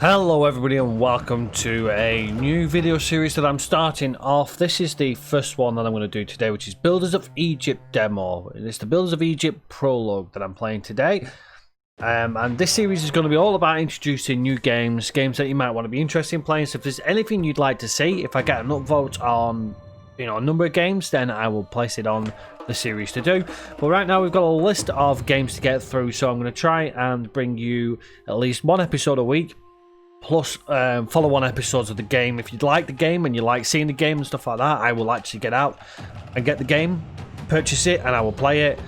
Hello everybody and welcome to a new video series that I'm starting off. This is the first one that I'm going to do today, which is Builders of Egypt demo. It's the Builders of Egypt prologue that I'm playing today. And this series is going to be all about introducing new games that you might want to be interested in playing. So if there's anything you'd like to see, if I get an upvote on a number of games, then I will place it on the series to do. But right now we've got a list of games to get through, so I'm going to try and bring you at least one episode a week, plus follow-on episodes of the game. If you'd like the game and you like seeing the game and stuff like that, I will actually get out and get the game, purchase it, and I will play it.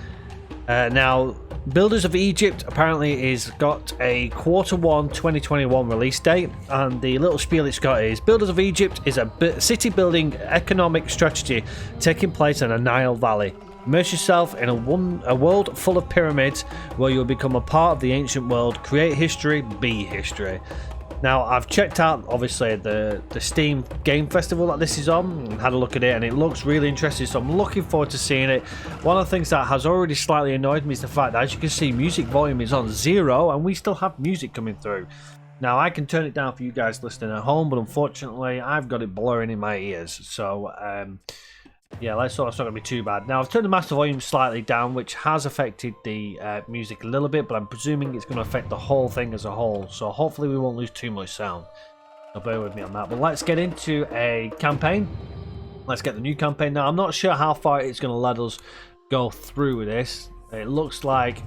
Now, Builders of Egypt apparently is got a Q1 2021 release date, and the little spiel it's got is Builders of Egypt is a city-building economic strategy taking place in a Nile Valley. Immerse yourself in a world full of pyramids where you'll become a part of the ancient world. Create history, be history. Now, I've checked out, obviously, the Steam Game Festival that this is on, and had a look at it, and it looks really interesting, so I'm looking forward to seeing it. One of the things that has already slightly annoyed me is the fact that, as you can see, music volume is on 0, and we still have music coming through. Now, I can turn it down for you guys listening at home, but unfortunately, I've got it blurring in my ears, so yeah, let's hope it's not going to be too bad. Now, I've turned the master volume slightly down, which has affected the music a little bit, but I'm presuming it's going to affect the whole thing as a whole, so hopefully we won't lose too much sound. So bear with me on that. But let's get into a campaign. Let's get the new campaign. Now, I'm not sure how far it's going to let us go through with this. It looks like...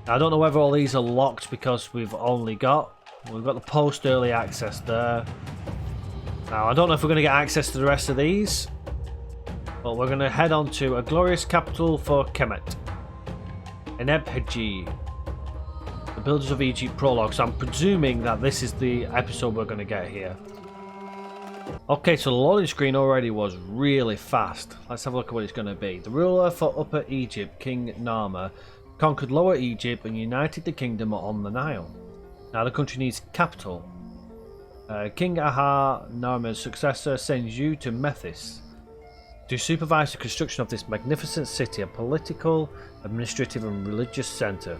I don't know whether all these are locked because we've got the post early access there. Now, I don't know if we're going to get access to the rest of these. But we're going to head on to a glorious capital for Kemet, Enebhiji, the Builders of Egypt prologue. So I'm presuming that this is the episode we're going to get here. Okay, so the loading screen already was really fast. Let's have a look at what it's going to be. The ruler for Upper Egypt, King Narmer, conquered Lower Egypt and united the kingdom on the Nile. Now the country needs capital. King Aha Narmer's successor sends you to Memphis to supervise the construction of this magnificent city, a political, administrative and religious centre.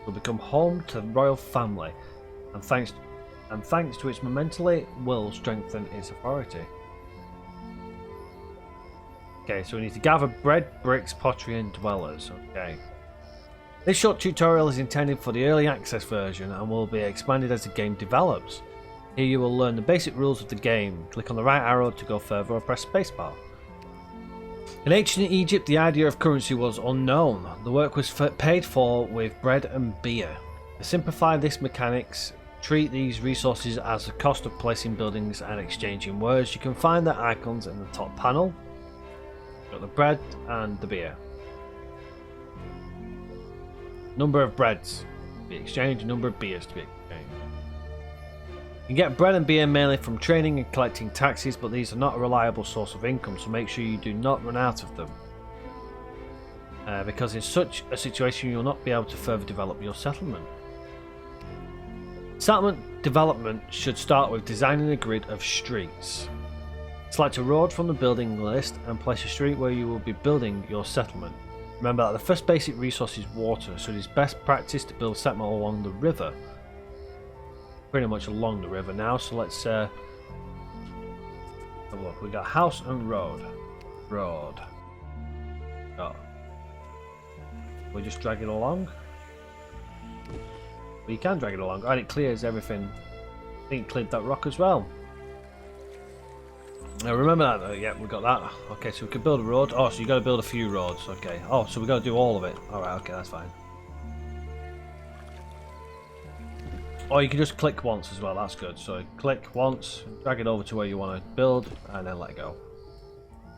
Will become home to the royal family, and thanks to its momentarily will strengthen its authority. Okay, so we need to gather bread, bricks, pottery and dwellers. Okay. This short tutorial is intended for the early access version and will be expanded as the game develops. Here you will learn the basic rules of the game. Click on the right arrow to go further or press spacebar. In ancient Egypt, the idea of currency was unknown. The work was paid for with bread and beer. To simplify this mechanics, treat these resources as the cost of placing buildings and exchanging words. You can find the icons in the top panel. Got the bread and the beer. Number of breads to be exchanged, number of beers to be exchanged. You can get bread and beer mainly from trading and collecting taxes, but these are not a reliable source of income, so make sure you do not run out of them. Because in such a situation you'll not be able to further develop your settlement. Settlement development should start with designing a grid of streets. Select a road from the building list and place a street where you will be building your settlement. Remember that the first basic resource is water, so it is best practice to build settlement along the river. Pretty much along the river now, so let's have a look. We got house and road. Oh. We just drag it along. We can drag it along, and it clears everything. I think it cleared that rock as well. Now remember that, yeah, we got that. Okay, so we can build a road. Oh, so you got to build a few roads. Okay. Oh, so we got to do all of it. All right. Okay, that's fine. Or you can just click once as well, that's good. So click once, drag it over to where you want to build, and then let go.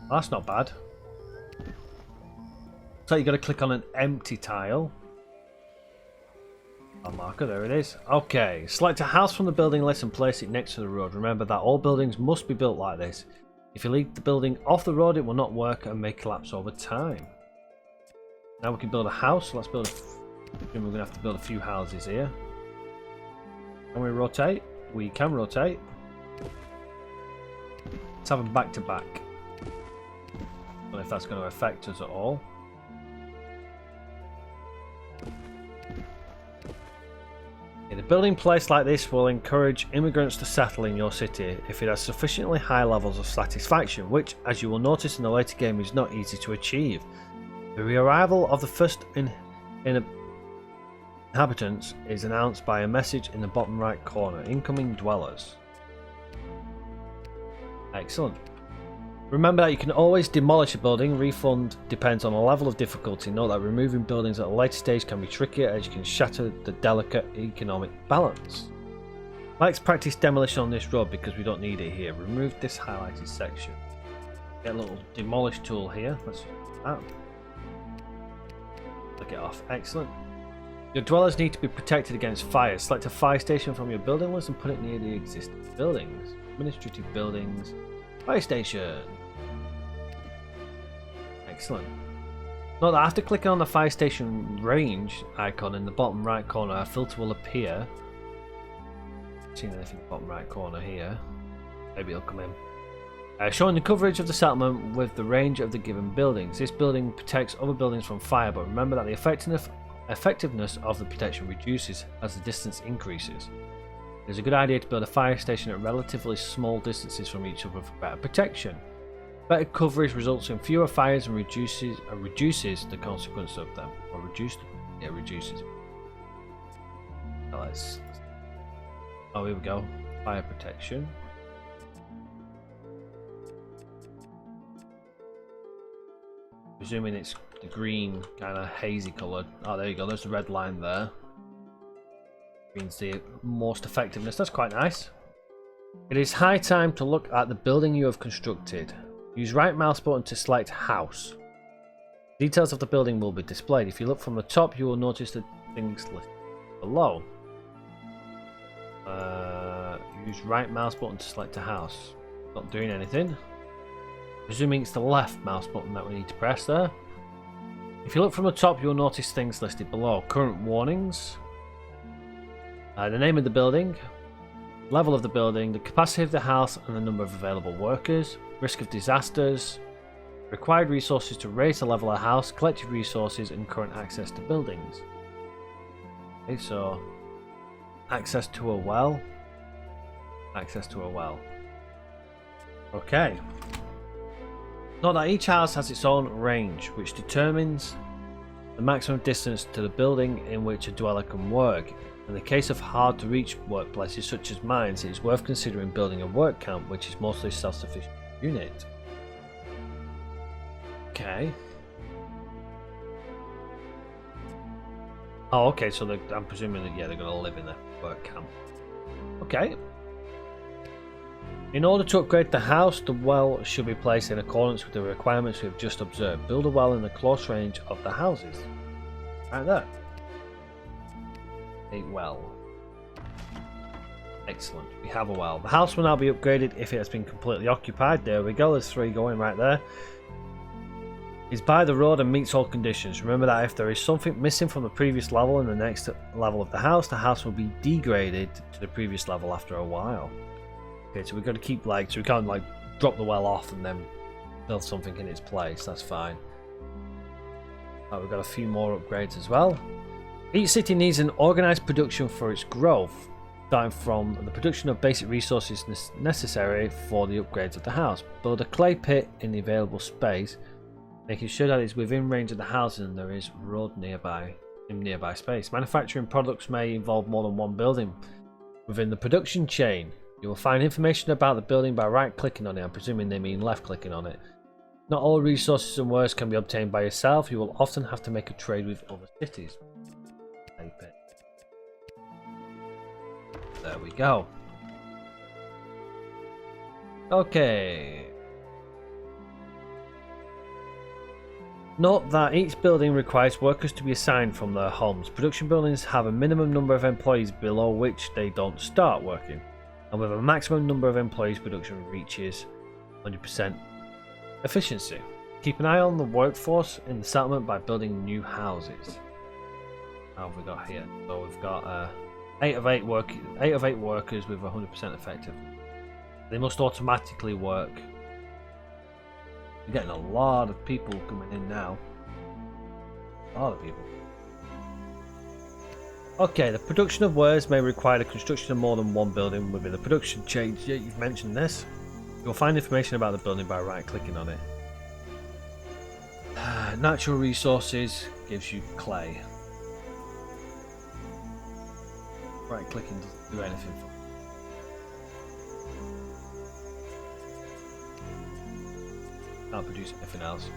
That's not bad. So you got to click on an empty tile. Our marker, there it is. Okay, select a house from the building list and place it next to the road. Remember that all buildings must be built like this. If you leave the building off the road, it will not work and may collapse over time. Now we can build a house. So let's build we're going to have to build a few houses here. Can we rotate? We can rotate. Let's have them back to back. I don't know if that's going to affect us at all. It A building placed like this will encourage immigrants to settle in your city if it has sufficiently high levels of satisfaction, which, as you will notice in the later game, is not easy to achieve. The arrival of the first inhabitants is announced by a message in the bottom right corner. Incoming dwellers. Excellent. Remember that you can always demolish a building. Refund depends on the level of difficulty. Note that removing buildings at a later stage can be trickier as you can shatter the delicate economic balance. Let's practice demolition on this road because we don't need it here. Remove this highlighted section. Get a little demolish tool here. Let's do that. Click it off. Excellent. Your dwellers need to be protected against fire. Select a fire station from your building list and put it near the existing buildings. Administrative buildings. Fire station. Excellent. Note that after clicking on the fire station range icon in the bottom right corner, a filter will appear. Seen anything in the bottom right corner here? Maybe it'll come in. Showing the coverage of the settlement with the range of the given buildings. This building protects other buildings from fire, but remember that the effectiveness of the protection reduces as the distance increases. It is a good idea to build a fire station at relatively small distances from each other for better protection. Better coverage results in fewer fires and reduces the consequence of them. Or reduces. Now oh, here we go. Fire protection. Presuming it's the green, kind of hazy coloured. Oh, there you go. There's the red line there. Means the most effectiveness. That's quite nice. It is high time to look at the building you have constructed. Use right mouse button to select house. Details of the building will be displayed. If you look from the top, you will notice the things listed below. Use right mouse button to select a house. Not doing anything. Presuming it's the left mouse button that we need to press there. If you look from the top, you'll notice things listed below. Current warnings. The name of the building. Level of the building. The capacity of the house and the number of available workers. Risk of disasters. Required resources to raise the level of the house. Collected resources and current access to buildings. Okay, so access to a well. Access to a well. Okay. Note that each house has its own range, which determines the maximum distance to the building in which a dweller can work. In the case of hard to reach workplaces such as mines, it is worth considering building a work camp, which is mostly self-sufficient unit. Okay. Oh, okay, so I'm presuming that, yeah, they're going to live in a work camp. Okay. In order to upgrade the house, the well should be placed in accordance with the requirements we have just observed. Build a well in the close range of the houses. Right there. A well. Excellent. We have a well. The house will now be upgraded if it has been completely occupied. There we go. There's 3 going right there. It's by the road and meets all conditions. Remember that if there is something missing from the previous level in the next level of the house will be degraded to the previous level after a while. Okay, so we've got to keep so we can't drop the well off and then build something in its place. That's fine. Right, we've got a few more upgrades as well. Each city needs an organized production for its growth, starting from the production of basic resources necessary for the upgrades of the house. Build a clay pit in the available space, making sure that it's within range of the houses and there is road nearby space. Manufacturing products may involve more than one building. Within the production chain, you will find information about the building by right-clicking on it. I'm presuming they mean left-clicking on it. Not all resources and wares can be obtained by yourself. You will often have to make a trade with other cities. There we go. Okay. Note that each building requires workers to be assigned from their homes. Production buildings have a minimum number of employees below which they don't start working. And with a maximum number of employees, production reaches 100% efficiency. Keep an eye on the workforce in the settlement by building new houses. How have we got here? So we've got 8 of 8 workers with 100% effective. They must automatically work. We're getting a lot of people coming in now. A lot of people. Okay, the production of wares may require the construction of more than one building within the production chain. Yeah, you've mentioned this. You'll find information about the building by right-clicking on it. Natural resources gives you clay. Right-clicking doesn't do anything for you. Can't produce anything else.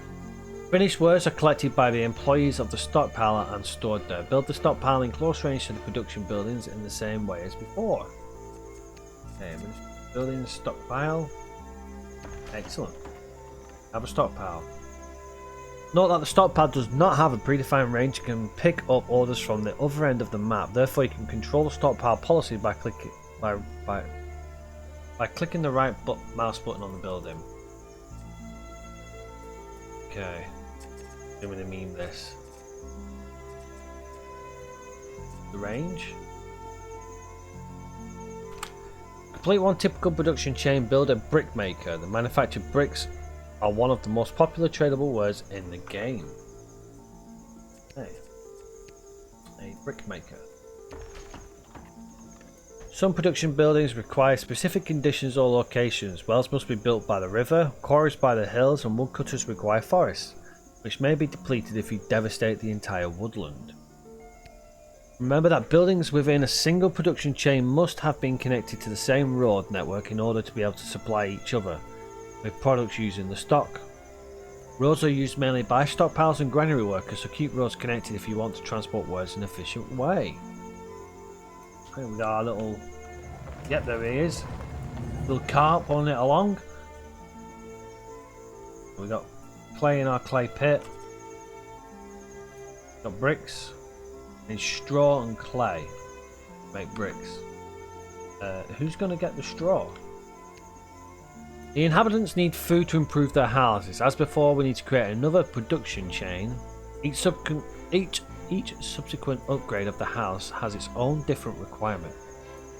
Finished wares are collected by the employees of the stockpile and stored there. Build the stockpile in close range to the production buildings in the same way as before. Okay, building stockpile. Excellent. Have a stockpile. Note that the stockpile does not have a predefined range. You can pick up orders from the other end of the map. Therefore, you can control the stockpile policy by clicking clicking the right mouse button on the building. Okay. I'm going to mean this. The range. Complete one typical production chain. Build a brick maker. The manufactured bricks are one of the most popular tradable words in the game. Hey. A brick maker. Some production buildings require specific conditions or locations. Wells must be built by the river, quarries by the hills, and woodcutters require forests, which may be depleted if you devastate the entire woodland. Remember that buildings within a single production chain must have been connected to the same road network in order to be able to supply each other with products using the stock. Roads are used mainly by stockpiles and granary workers, so keep roads connected if you want to transport wares in an efficient way. Okay, we got our little... Yep, there he is. Little cart pulling it along. We got clay in our clay pit. Got bricks. And straw and clay. Make bricks. Who's going to get the straw? The inhabitants need food to improve their houses. As before, we need to create another production chain. Each subsequent upgrade of the house has its own different requirement.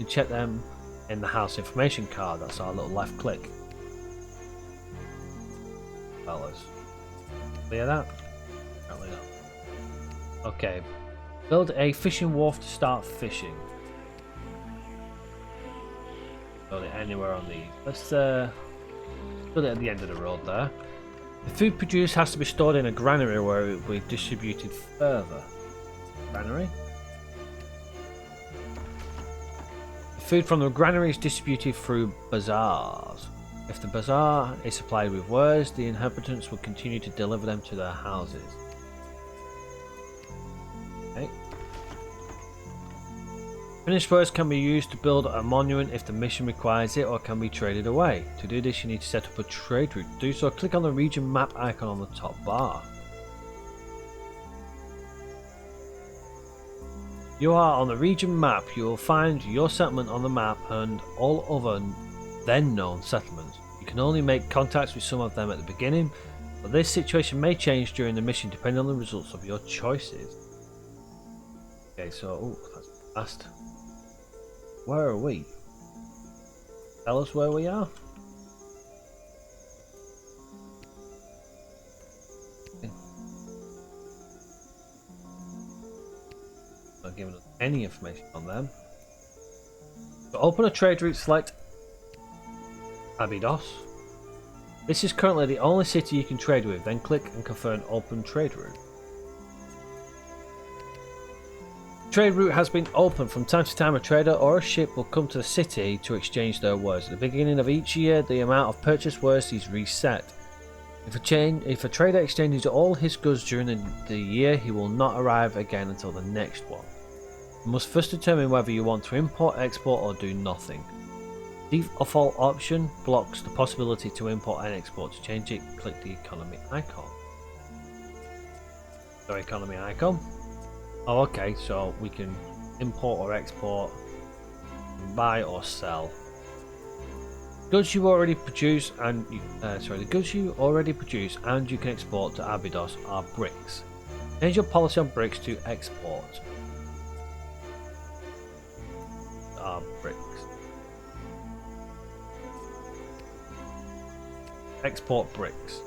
You check them in the house information card. That's our little left click. Fellas. Clear that? Apparently not. Okay. Build a fishing wharf to start fishing. Build it anywhere on these. Let's build it at the end of the road there. The food produced has to be stored in a granary where it will be distributed further. Granary? The food from the granary is distributed through bazaars. If the bazaar is supplied with wares, the inhabitants will continue to deliver them to their houses. Okay. Finished wares can be used to build a monument if the mission requires it, or can be traded away. To do this, you need to set up a trade route. To do so, click on the region map icon on the top bar. You are on the region map. You will find your settlement on the map and all other then known settlements. You can only make contacts with some of them at the beginning, but this situation may change during the mission depending on the results of your choices. Okay, so that's fast. Where are we? Tell us where we are. Okay. Not giving us any information on them. So open a trade route, select Abydos. This is currently the only city you can trade with, then click and confirm open trade route. Trade route has been opened. From time to time a trader or a ship will come to the city to exchange their wares. At the beginning of each year the amount of purchased wares is reset. If a trader exchanges all his goods during the year, he will not arrive again until the next one. You must first determine whether you want to import, export or do nothing. The default option blocks the possibility to import and export. To change it, click the economy icon. So economy icon. Oh, okay, so we can import or export, buy or sell. Goods you already produce and the goods you already produce and you can export to Abydos are bricks. Change your policy on bricks to export. Are bricks. Export bricks.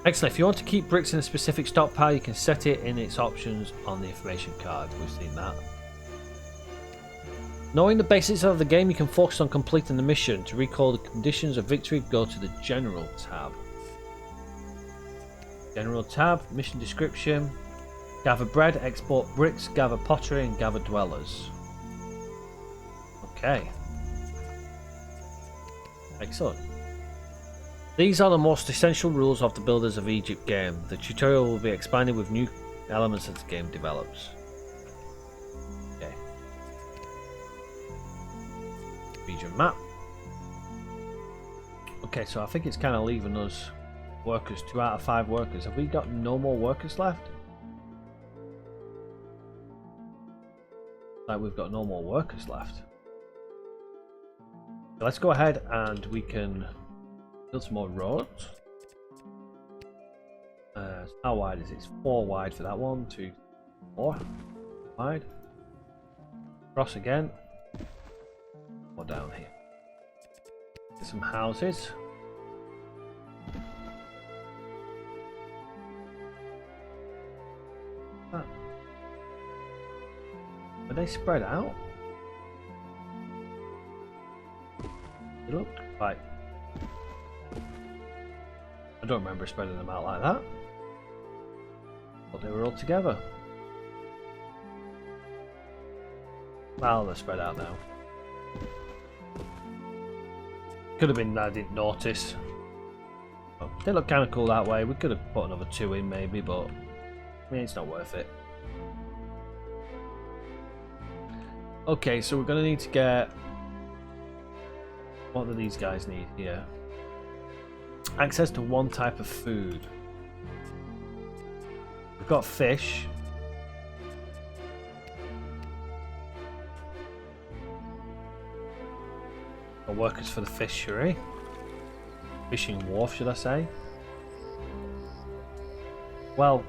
Excellent. If you want to keep bricks in a specific stockpile, you can set it in its options on the information card. We've seen that. Knowing the basics of the game, you can focus on completing the mission. To recall the conditions of victory, go to the General tab. General tab, mission description. Gather bread, export bricks, gather pottery, and gather dwellers. Okay. Excellent. These are the most essential rules of the Builders of Egypt game. The tutorial will be expanded with new elements as the game develops. Okay. Region map. Okay, so I think it's kind of leaving us workers, 2 out of 5 workers. Have we got no more workers left? Like we've got no more workers left. So let's go ahead and we can build some more roads. How wide is it? It's 4 wide for that one. 2, 4 wide. Cross again. Or down here. Get some houses. Are they spread out? They look like... I don't remember spreading them out like that. But they were all together. Well, they're spread out now. Could have been that I didn't notice. Oh, they look kind of cool that way. We could have put another 2 in maybe, but I mean, it's not worth it. Okay, so we're going to need to get... What do these guys need here? Access to 1 type of food. We've got fish. Got workers for the fishery. Fishing wharf, should I say? Well,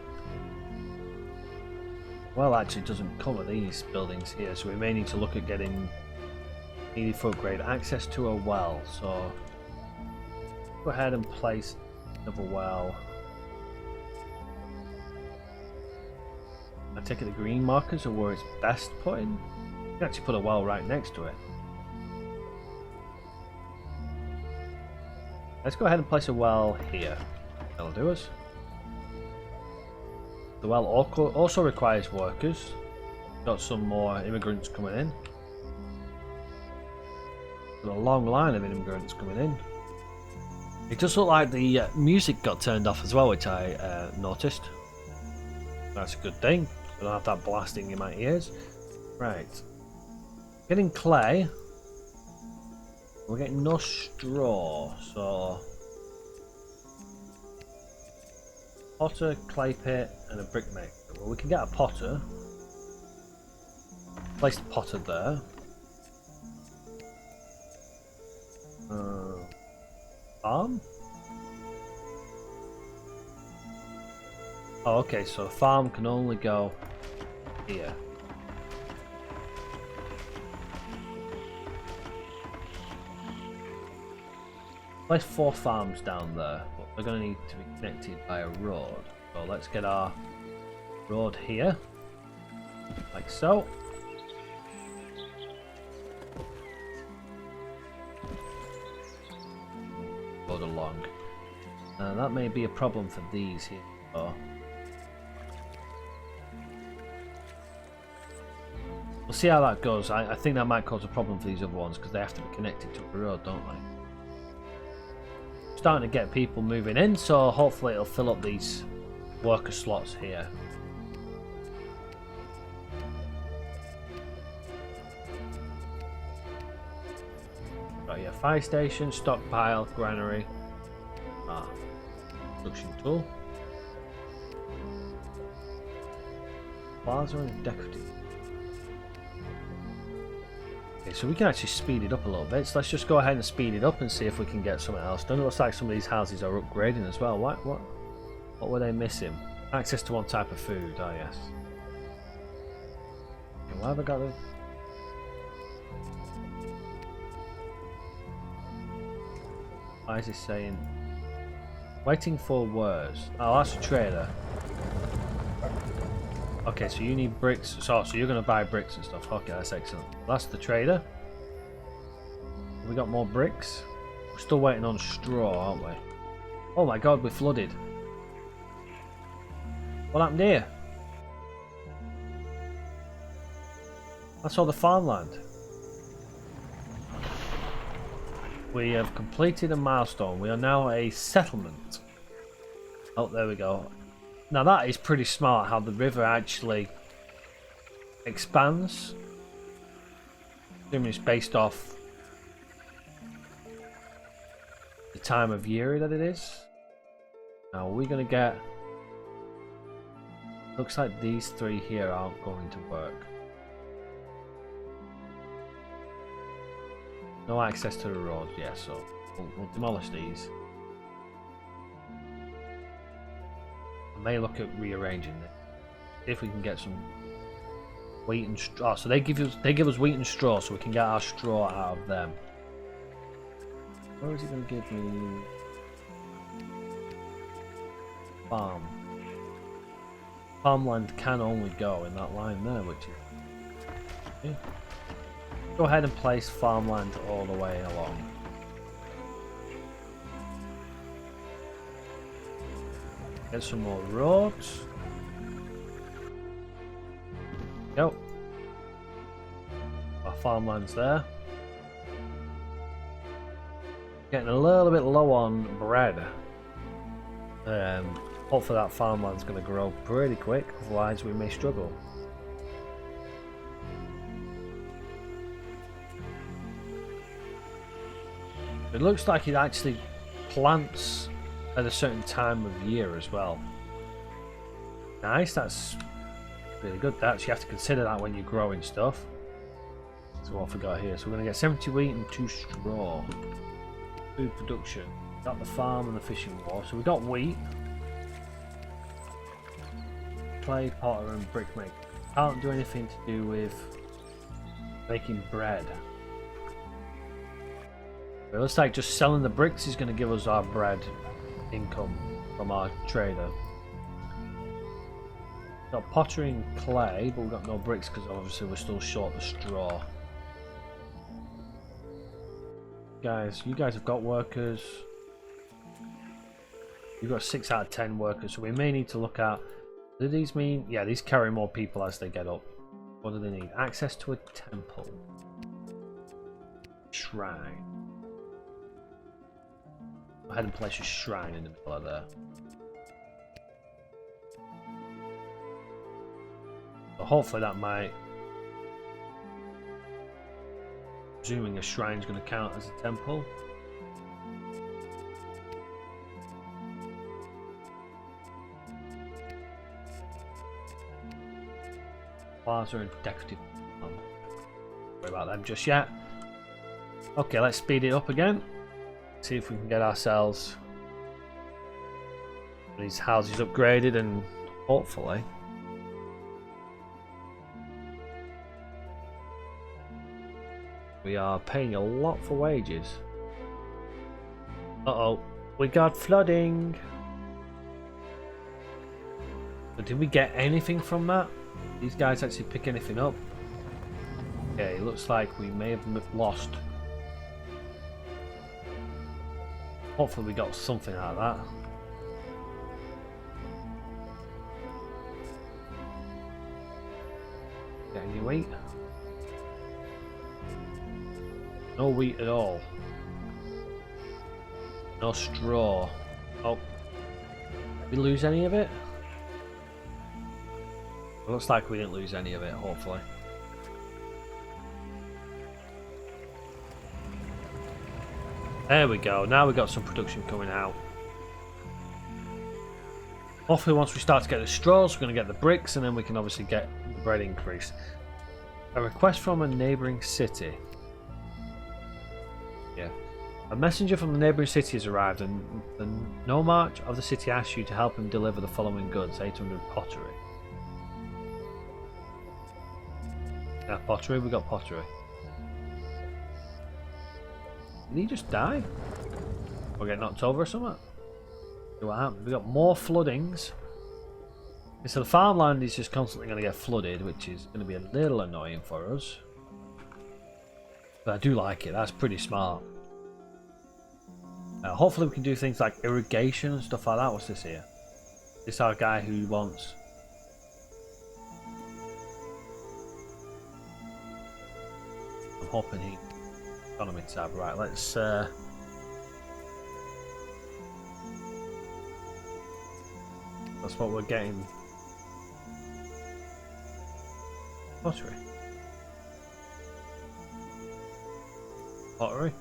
actually it doesn't cover these buildings here, so we may need to look at getting needed for upgrade access to a well. So go ahead and place another well. I take it the green markers are where it's best put in. You can actually put a well right next to it. Let's go ahead and place a well here. That'll do us. The well also requires workers. Got some more immigrants coming in. Got a long line of immigrants coming in. It does look like the music got turned off as well, which I noticed. That's a good thing. I don't have that blasting in my ears. Right. Getting clay. We're getting no straw, so... Potter, clay pit, and a brick maker. Well, we can get a potter. Place the potter there. Farm? Oh, okay, so a farm can only go here. Place 4 farms down there, but they're going to need to be connected by a road. So let's get our road here, like so. Road along. That may be a problem for these here. So we'll see how that goes. I think that might cause a problem for these other ones because they have to be connected to a road, don't they? Starting to get people moving in, so hopefully it'll fill up these worker slots here. Got here, fire station, stockpile, granary, production tool, plaza and decorative. Okay, so we can actually speed it up a little bit, so let's just go ahead and speed it up and see if we can get something else done. It looks like some of these houses are upgrading as well. What were they missing? Access to 1 type of food, oh yes. Okay, why have I got the... Why is it saying... Waiting for words. Oh, that's a trader. Okay, so you need bricks. So you're going to buy bricks and stuff. Okay, that's excellent. That's the trader. We got more bricks. We're still waiting on straw, aren't we? Oh my god, we're flooded. What happened here? That's all the farmland. We have completed a milestone. We are now a settlement. Oh, there we go. Now that is pretty smart how the river actually expands. Assuming it's based off the time of year that it is. Now we're going to get... Looks like these three here aren't going to work. No access to the road, yeah, so we'll demolish these. I may look at rearranging it. See if we can get some wheat and straw. Oh, so they give us wheat and straw, so we can get our straw out of them. Where is it going to give me? Farm. Farmland can only go in that line there, which is... Yeah. Go ahead and place farmland all the way along. Get some more roads. Go. Our farmland's there. Getting a little bit low on bread. Hopefully that farmland's going to grow pretty quick, otherwise we may struggle. It looks like it actually plants at a certain time of year as well. Nice, that's really good. That you have to consider that when you're growing stuff. That's what I forgot here. So we're going to get 70 wheat and 2 straw. Food production. Got the farm and the fishing wharf. So we got wheat. Clay, potter and brick making. Can't do anything to do with making bread. It looks like just selling the bricks is going to give us our bread income from our trader. Got pottery and clay, but we've got no bricks because obviously we're still short of straw. Guys, you guys have got workers. You've got 6 out of 10 workers, so we may need to look at... Do these mean... Yeah, these carry more people as they get up. What do they need? Access to a temple. Shrine. Go ahead and place a shrine in the middle of there. So hopefully that might... Presuming a shrine is going to count as a temple. Plaza and decorative. Don't worry about them just yet. Okay, let's speed it up again. See if we can get ourselves these houses upgraded and hopefully we are paying a lot for wages. Uh-oh, we got flooding. But did we get anything from that? These guys actually pick anything up? Okay, it looks like we may have lost. Hopefully we got something out of that. Get any wheat? No wheat at all. No straw. Oh. Did we lose any of it? It looks like we didn't lose any of it, hopefully. There we go, now we've got some production coming out. Hopefully once we start to get the straws, we're going to get the bricks and then we can obviously get the bread increase. A request from a neighbouring city. Yeah. A messenger from the neighbouring city has arrived and the nomarch of the city asks you to help him deliver the following goods. 800 pottery. Yeah, pottery, we got pottery. Did he just die? Or get knocked over or something? See what happens. We got more floodings. So the farmland is just constantly going to get flooded, which is going to be a little annoying for us. But I do like it. That's pretty smart. Hopefully we can do things like irrigation and stuff like that. What's this here? This is our guy who wants... I'm hoping he... Economy tab. Right, let's... That's what we're getting. Pottery. Pottery.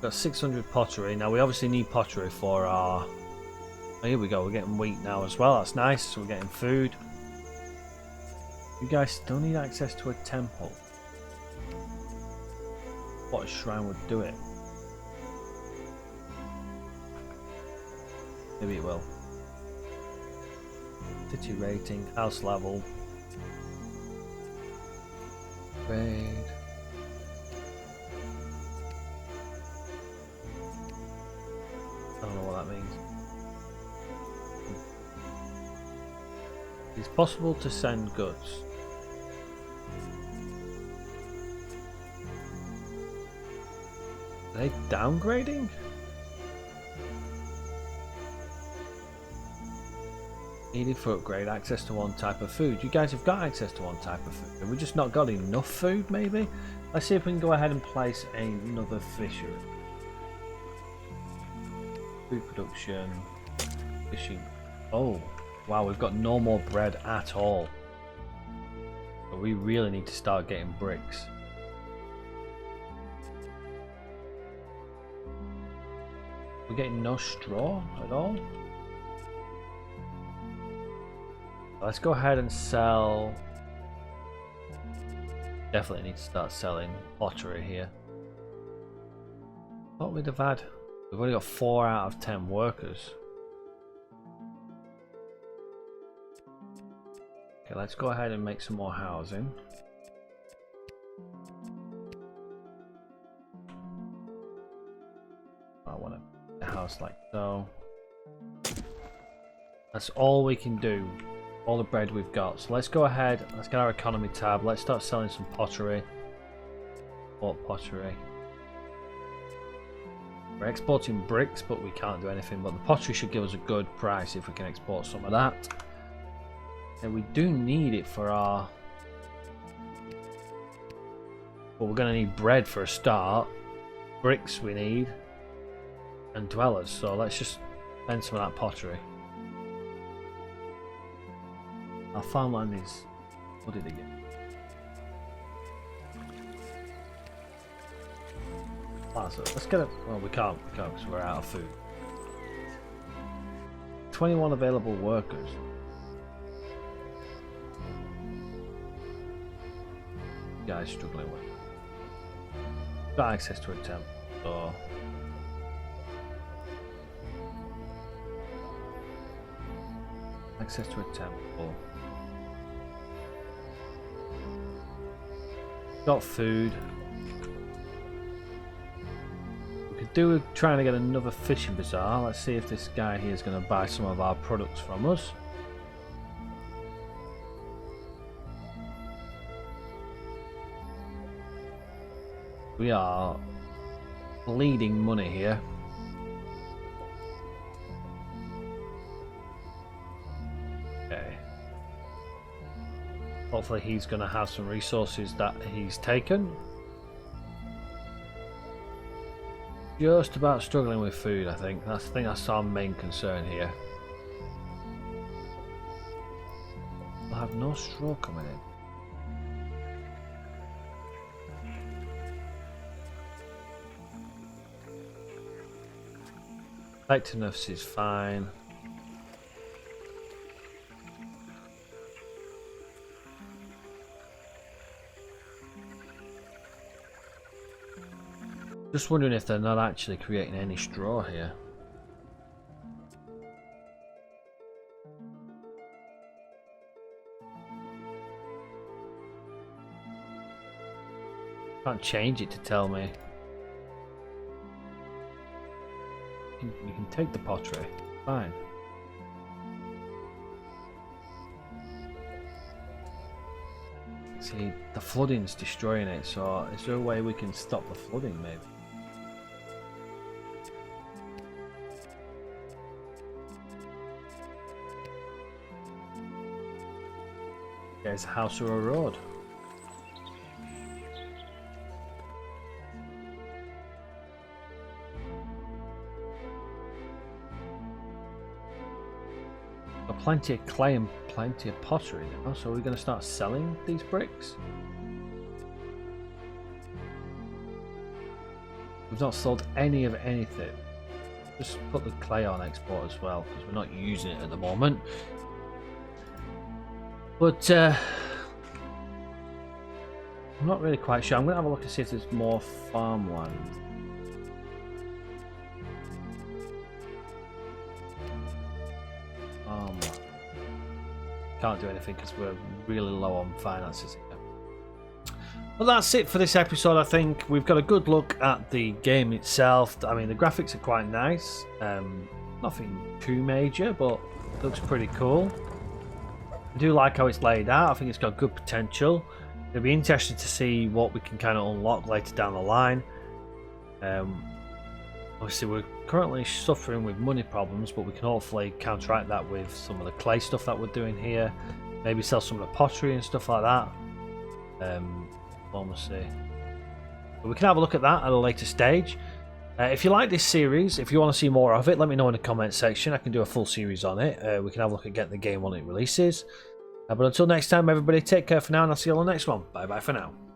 Got 600 pottery. Now we obviously need pottery for our... Oh, here we go. We're getting wheat now as well. That's nice. So we're getting food. You guys still need access to a temple. What a shrine would do it. Maybe it will. City rating, house level. Raid. I don't know what that means. It's possible to send goods. Are they downgrading? Needed for upgrade, access to one type of food. You guys have got access to one type of food. Have we just not got enough food, maybe? Let's see if we can go ahead and place another fishery. Food production. Fishing. Oh, wow, we've got no more bread at all. But we really need to start getting bricks. We're getting no straw at all. Let's go ahead and sell. Definitely need to start selling pottery here. What we'd have had? We've only got 4 out of 10 workers. Okay, let's go ahead and make some more housing. I want a house like so. That's all we can do. All the bread we've got. So let's go ahead. Let's get our economy tab. Let's start selling some pottery. Bought pottery. We're exporting bricks, but we can't do anything. But the pottery should give us a good price if we can export some of that. And we do need it for our... Well, we're going to need bread for a start. Bricks we need. And dwellers. So let's just spend some of that pottery. Our farmland is flooded again. Ah, so let's get it. Well, we can't because we're out of food. 21 available workers. Guys struggling with. Got access to a temple, so. Access to a temple. Got food. We could do with trying to get another fishing bazaar. Let's see if this guy here is going to buy some of our products from us. We are bleeding money here. Okay. Hopefully he's going to have some resources that he's taken. Just about struggling with food, I think. That's our main concern here. We'll have no straw coming in. Effectiveness is fine. Just wondering if they're not actually creating any straw here. Can't change it to tell me. You can take the pottery. Fine. See, the flooding's destroying it, so is there a way we can stop the flooding, maybe? There's a house or a road. Got plenty of clay and plenty of pottery now, so we're going to start selling these bricks. We've not sold any of anything. Just put the clay on export as well, because we're not using it at the moment. But I'm not really quite sure. I'm going to have a look and see if there's more farmland. Can't do anything because we're really low on finances here. Well, that's it for this episode. I think we've got a good look at the game itself. I mean, the graphics are quite nice. Nothing too major, but it looks pretty cool. I do like how it's laid out. I think it's got good potential. It'll be interesting to see what we can kind of unlock later down the line. Obviously, we're currently suffering with money problems, but we can hopefully counteract that with some of the clay stuff that we're doing here. Maybe sell some of the pottery and stuff like that. Obviously, but we can have a look at that at a later stage. If you like this series, if you want to see more of it, let me know in the comment section. I can do a full series on it. We can have a look at getting the game when it releases. But until next time, everybody, take care for now, and I'll see you on the next one. Bye bye for now.